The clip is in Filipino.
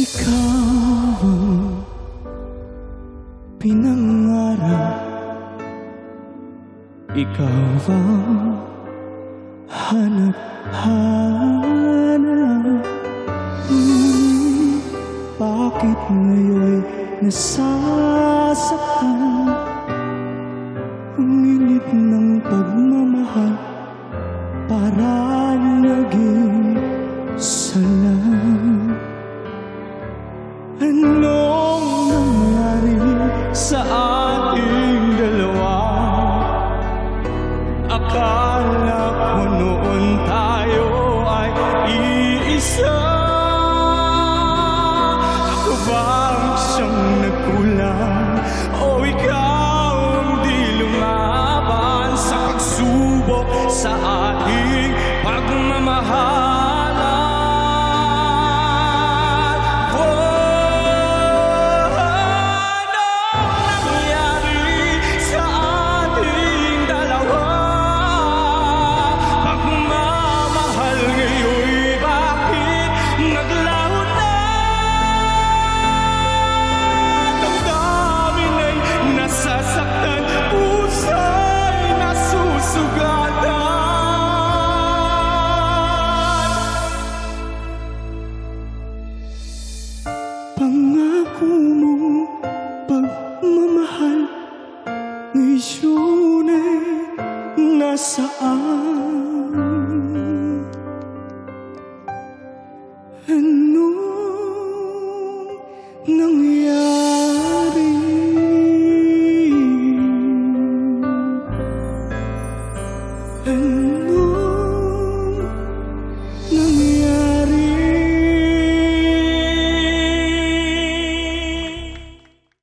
Ikaw ang pinangarap, ikaw ang hanap-hanap. Bakit ngayon'y nasasaktan? Ang init ng pagmamahal parang naging salang. Anong nangyari sa ating dalawa? Akala ko noon tayo ay iisa. Ako ba ang siyang nagkulang? O ikaw ang di lumaban sa pagsubok sa ating pagmamahal?